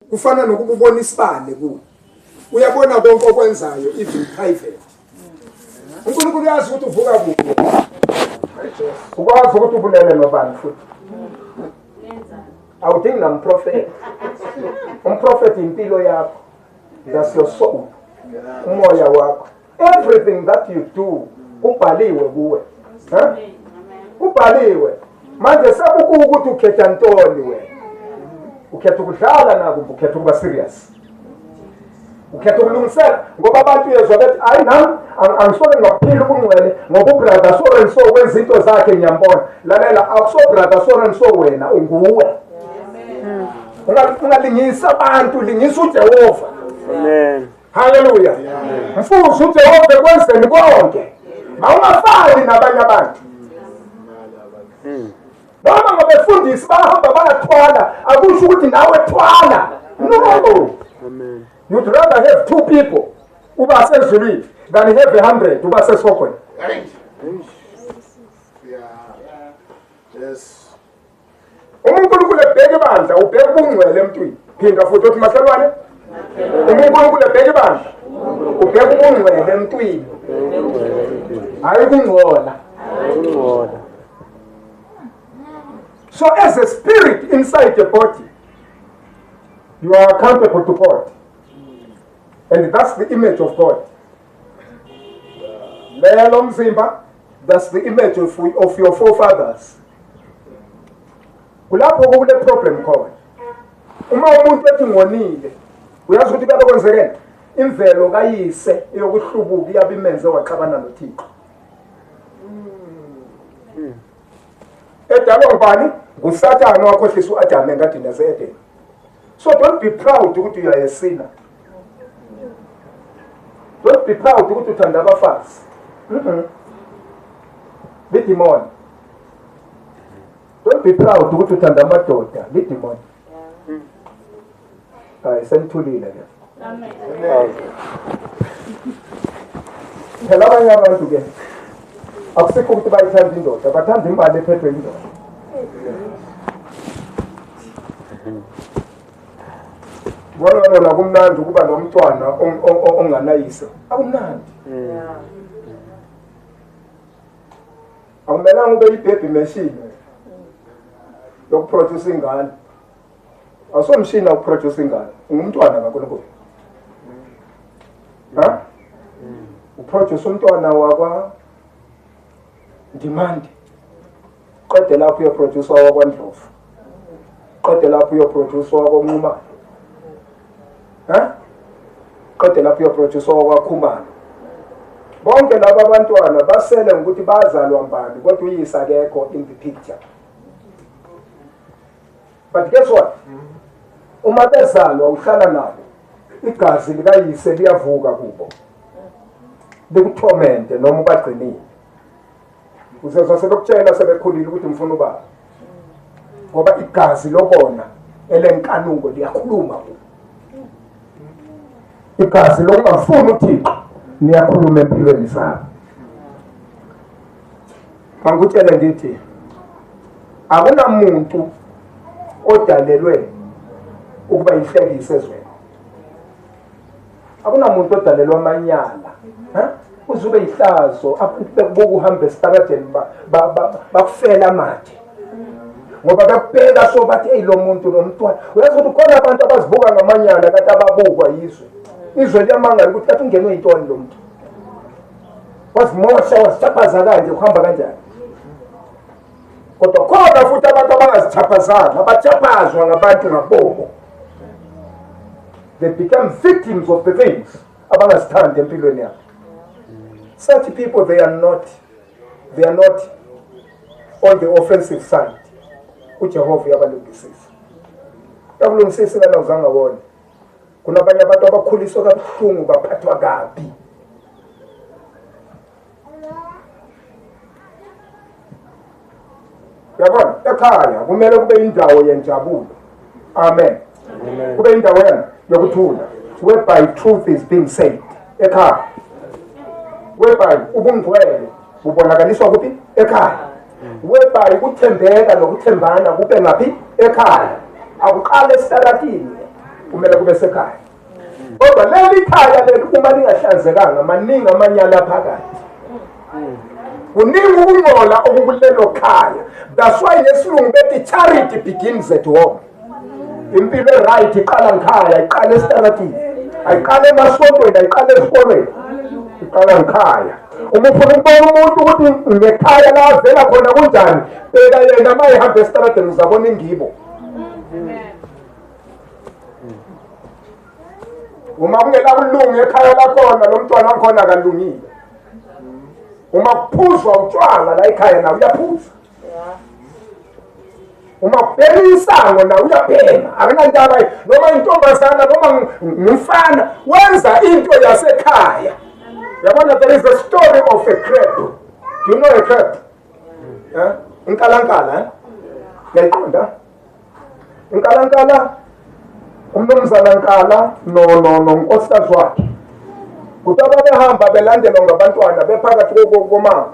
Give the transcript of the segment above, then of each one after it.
kufana nokuba ubona isibane kuwe uyabona konke okwenzayo even private. uNkulunkulu uyazi ukuthi uvuka kuphi ukwazi ukuthi ubulele nobani futhi awudingi namprofeti. Umprofeti impilo yakho, that's your soul, umoya wakho. Everything that you do kubhaliwe kuwe. Kubhaliwe. Manje sakukuthi ukuthi ukhetha ntoni wena. Ukhetha ukudlala nako, ukhetha ukuba serious. Ukhetha ukulungisela ngoba abantu yezwa bethi hayi nami angisole ngaphila ubungcwele ngoba ubrother so and so wenza into zakhe ngiyambona. Lalela akuso brother so and so wena unguwe. Ungalingisa abantu, lingisa uJehova. Amen. Hallelujah. Mfuza uJehova kwenzeni konke. Mawungafani nabanye abantu. Noma ngabefundisi bahamba bayathwala, akusho ukuthi nawe thwala. No. Amen. You'd rather have 2 people uba sezulwini than have 100 uba sesokweni. Yes. uNkulunkulu ebheka ibandla ubheka ubungcwele emntwini. Phinda futhi uthi mahlelwane. uNkulunkulu ebheka ibandla ubheka ubungcwele emntwini. Hayi ukungcola. So as a spirit inside the body, you are accountable to God. And that's the image of God. Lelo mzimba, that's the image of your forefathers. Kulapho kule problem khona. Uma umuntu ethi ngonile, uyazi ukuthi kuyabe kwenzekeni? Imvelo kayise eyokuhlubuka iyabe imenze waxabana noThixo. Edalwa ngubani? NguSathane wakhohlisa uAdam engadini yase-Eden. So don't be proud ukuthi you are a sinner. Don't be proud ukuthi uthanda abafazi. Lidimoni. Don't be proud ukuthi uthanda amadoda. Lidimoni. Hayi senithulile ke. Amen. Phela abanye abantu ke akusikho ukuthi bayithanda indoda, bathanda imali ephethwe indoda. Bona kumnandi ukuba nomntwana onganayise. Akumnandi. Akumelanga ube ibaby machine yokuproduce ingane. Awusomshini ukuproduce ingane. Ungumntwana kaNkulunkulu. Uproduce umntwana wakwa Ndimandi. Qede lapho uyoproduce wakwaNdlovu. Qede lapho uyoproduce wakwaNxumalo. Qede lapho uyoproduce wakwaKhumalo. Bonke laba abantwana basele ukuthi bazalwa mbani kodwa uyisa akekho in the picture. But guess what? Uma bezalwa uhlala nabo, igazi likayise liyavuka kubo. Likutormente noma ubagcinile. Uzezwa sebekutshela sebekhulile ukuthi mfuna ubaba. Ngoba igazi lobona elenkanuko liyakhuluma kubo. Igazi lokungafuni uThixo niyakhuluma empilweni zabo. Ngikutshela ngithi akunamuntu odalelwe ukuba yihlekise ezweni. Akunamuntu odalelwe amanyala. Uzube ihlazo abantu bekubuka uhamba esitaradeni bakufela amathe. Ngoba bakubheka so bathi hey lo muntu nomntwana. Uyazi ukuthi khona abantu abazibuka ngamanyala kade ababukwa yizwe. Izwe liyamangala ukuthi kathi ungenwe intoni lo muntu. Wazimosha wasichaphaza kanje kuhamba kanjani. Kodwa khona futhi abantu abangazichaphazanga abachaphazwa ngabantu ngabongo. They become victims of the things abangazithanda empilweni yabo. Such people they are not on the offensive side. uJehova uyabalungisisa. Yakulungisisa ngana uzange wona. Kunabanye abantu abakhuliswa kabuhlungu baphathwa kabi. Yabona ekhaya kumele kube indawo yenjabulo. Amen. Kube indawo yokuthula whereby truth is being said. Ekhaya. Whereby ubungcwele bubonakaliswa kuphi? Ekhaya. Whereby ukuthembeka nokuthembana kube ngaphi? Ekhaya. Akuqala esitaratini kumele kube sekhaya. Kodwa leli khaya leli uma lingahlanzekanga maningi amanyala phakathi. Kuningi ukungcola okukulelo khaya. That's why ngesilungu bethi charity begins at home. Impilo right iqala ngikhaya, iqala esitaratini, ayiqala emasontweni, ayiqala esikolweni, iqala ngikhaya. Uma ufuna ukubona umuntu ukuthi ngekhaya la avela khona kunjani, beka yena uma ehamba esitaratini uzabona ingibo. Uma kungela kulunga ekhaya lakhona lo mntwana wakhona akalungile. Uma kuphuzwa utshwala la ekhaya nawe uyaphuza. Uma kubhema isango nawe uyabhema. Akunandaba noma intombazana noma ngumfana wenza into yasekhaya. Yabona, there is a story of a crab. Do you know a crab? Inkalankala, yayiqonda? Inkalankala, umnumzana Nkala nonkosikazi wakhe. Kuthi ababehamba belandelwa ngabantwana bephakathi komama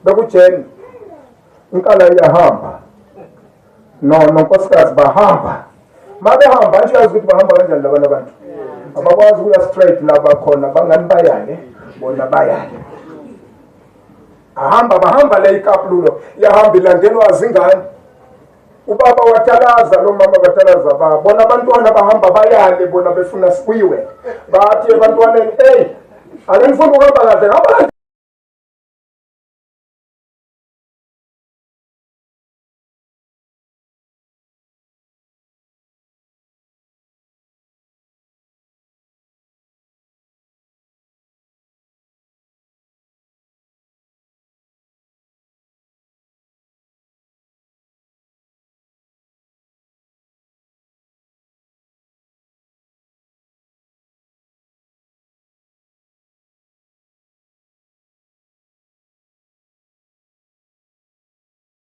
bekujeni. Inkala iyahamba. Nonkosikazi bahamba. Mabehamba nje yazi ukuthi bahamba kanjani labana abantu. Abakwazi ukuya straight laba khona bangani bayale bona bayale. Bahamba le ikapululo yahamba ilandelwa zingane. Ubaba wathalaza lo mama wathalaza bona abantwana bahamba bayale bona befuna sikiwe. Bathi ebantwaneni, "Hey, ake ngifuna ukuhamba kahle ngaba